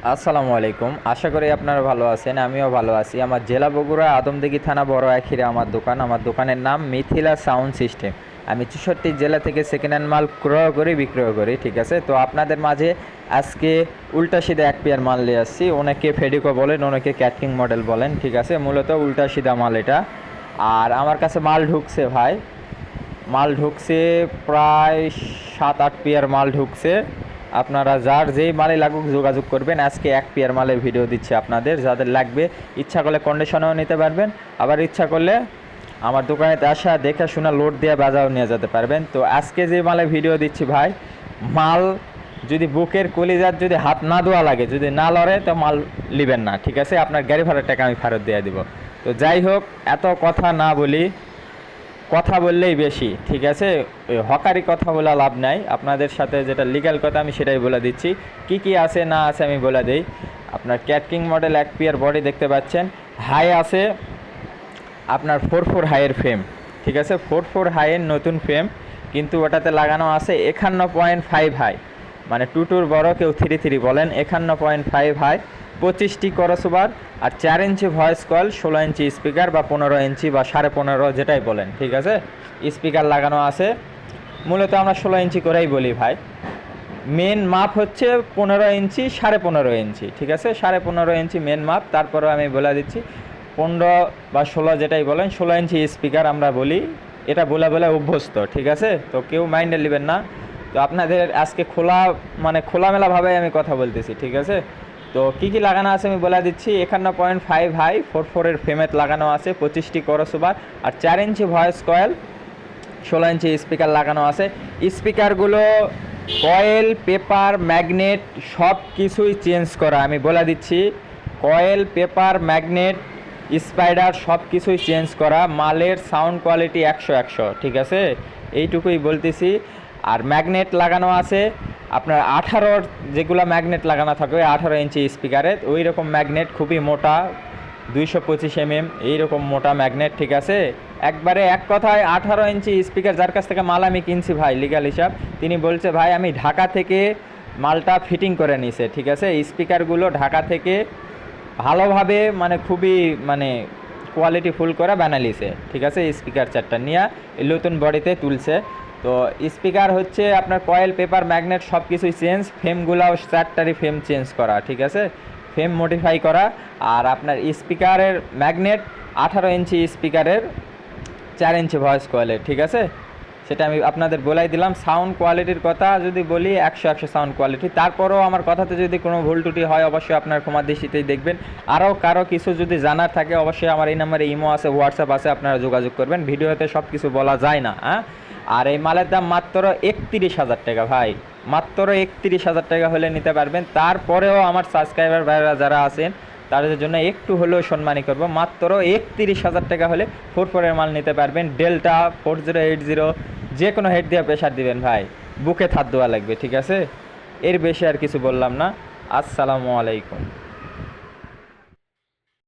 আসসালামু আলাইকুম। আশা করি আপনারা ভালো আছেন, আমিও ভালো আছি। আমার জেলা বগুড়া আদমদীঘি থানা বড় আখিরে আমার দোকান। আমার দোকানের নাম মিথিলা সাউন্ড সিস্টেম। আমি 64 জেলা থেকে সেকেন্ড হ্যান্ড মাল ক্রয় করি, বিক্রয় করি, ঠিক আছে। তো আপনাদের মাঝে আজকে উল্টা সিধা এক পেয়ার মাল নিয়ে আসছি। অনেকে ফেডিকো বলেন, অনেকে ক্যাটকিং মডেল বলেন, ঠিক আছে। মূলত উল্টা সিধা মাল এটা। আর আমার কাছে মাল ঢুকছে ভাই, মাল ঢুকছে প্রায় 7-8 পেয়ার মাল ঢুকছে। আপনারা যার যেই মালে লাগুক যোগাযোগ করবেন। আজকে এক পেয়ার মালের ভিডিও দিচ্ছি আপনাদের, যাদের লাগবে ইচ্ছা করলে কন্ডিশনেও নিতে পারবেন, আবার ইচ্ছা করলে আমার দোকানেতে আসা দেখে শোনা লোড দিয়ে বাজাও নিয়ে যেতে পারবেন। তো আজকে যে মালের ভিডিও দিচ্ছি ভাই, মাল যদি বুকের কলিজার যদি হাত না দেওয়া লাগে, যদি না লড়ে, তো মাল নেবেন না, ঠিক আছে। আপনার গাড়ি ভাড়ার টাকা আমি ফেরত দিয়ে দিব। তো যাই হোক, এত কথা না বলি, কথা বললেই বেশি, ঠিক আছে। ওই হকারি কথা বলা লাভ নাই। আপনাদের সাথে যেটা লিগ্যাল কথা আমি সেটাই বলে দিচ্ছি। কি কি আছে না আছে আমি বলে দিই। আপনার ক্যাটকিং মডেল এক পিয়ার বডি দেখতে পাচ্ছেন। হাই আছে আপনার 4/4 হাইয়ের ফ্রেম, ঠিক আছে। 4/4 হাইয়ের নতুন ফ্রেম, কিন্তু ওটাতে লাগানো আছে 51.5 হাই, মানে 2 বড়, কেউ 3 বলেন। 51.5 হাই, 25টি করসবার, আর 4 inch voice call, 16 inch speaker বা 15 ইঞ্চি বা 15.5 যেটাই বলেন, ঠিক আছে। স্পিকার লাগানো আছে। মূলত আমরা 16 ইঞ্চি করেই বলি ভাই। মেন মাপ হচ্ছে 15 ইঞ্চি, 15.5 ইঞ্চি, ঠিক আছে। 15.5 ইঞ্চি মেন মাপ। তারপরেও আমি বলে দিচ্ছি 15 বা 16 যেটাই বলেন, 16 ইঞ্চি স্পিকার আমরা বলি। এটা বলে বলে অভ্যস্ত, ঠিক আছে। তো কেউ মাইন্ডে নেবেন না। তো আপনাদের আজকে খোলামেলাভাবে আমি কথা বলতেছি, ঠিক আছে। তো কী কী লাগানো আছে আমি বলে দিচ্ছি। 51.5 হাই 4/4 ফ্রেমেত লাগানো আছে, 25টি করসবার, আর 4 inch voice coil, 16 inch speaker লাগানো আছে। স্পিকারগুলো কয়েল, পেপার, ম্যাগনেট সব কিছুই চেঞ্জ করা, আমি বলে দিচ্ছি। কয়েল, পেপার, ম্যাগনেট, স্পাইডার সব কিছুই চেঞ্জ করা। মালের সাউন্ড কোয়ালিটি 100, ঠিক আছে। এইটুকুই বলতেছি। আর ম্যাগনেট লাগানো আছে আপনার 18, যেগুলো ম্যাগনেট লাগানো থাকবে 18 ইঞ্চি স্পিকারে, ওই রকম ম্যাগনেট, খুবই মোটা, 225 এইরকম মোটা ম্যাগনেট, ঠিক আছে। একবারে এক কথায় 18 ইঞ্চি স্পিকার। যার কাছ থেকে মাল আমি কিনছি ভাই, লিগ্যাল হিসাব, তিনি বলছে ভাই আমি ঢাকা থেকে মালটা ফিটিং করে নিছে, ঠিক আছে। স্পিকারগুলো ঢাকা থেকে ভালোভাবে, মানে খুবই কোয়ালিটি ফুল করে বানালিছে, ঠিক আছে। স্পিকার 4টা নিয়ে নতুন বডিতে তুলছে। তো স্পিকার হচ্ছে আপনার কয়েল, পেপার, ম্যাগনেট সব কিছুই চেঞ্জ। ফ্রেমগুলাও 4টারই ফ্রেম চেঞ্জ করা, ঠিক আছে, ফ্রেম মডিফাই করা। আর আপনার স্পিকারের ম্যাগনেট 18 ইঞ্চি স্পিকারের, 4 ইঞ্চি ভয়েস কয়েলের, ঠিক আছে। সেটা আমি আপনাদের বলাই দিলাম। সাউন্ড কোয়ালিটির কথা যদি বলি, 100 সাউন্ড কোয়ালিটি। তারপরেও আমার কথাতে যদি কোনো ভুল ত্রুটি হয়, অবশ্যই আপনার ক্ষমা দৃষ্টিতেই দেখবেন। আরও কারো কিছু যদি জানার থাকে, অবশ্যই আমার এই নাম্বারে ইমো আছে, হোয়াটসঅ্যাপ আছে, আপনারা যোগাযোগ করবেন। ভিডিওতে সব কিছু বলা যায় না, হ্যাঁ। আর এই মালের দাম মাত্র 31,000 টাকা ভাই, মাত্র 31,000 টাকা হলে নিতে পারবেন। তারপরেও আমার সাবস্ক্রাইবার ভাইরা যারা আছেন, তাদের জন্য একটু হলেও সম্মানী করবো। মাত্র 31,000 টাকা হলে 4/4 মাল নিতে পারবেন। ডেল্টা 4080, যে কোনো হেড দিয়ে প্রেশার দিবেন ভাই, বুকে থাত দেওয়া লাগবে, ঠিক আছে। এর বেশি আর কিছু বললাম না। আসসালামু আলাইকুম।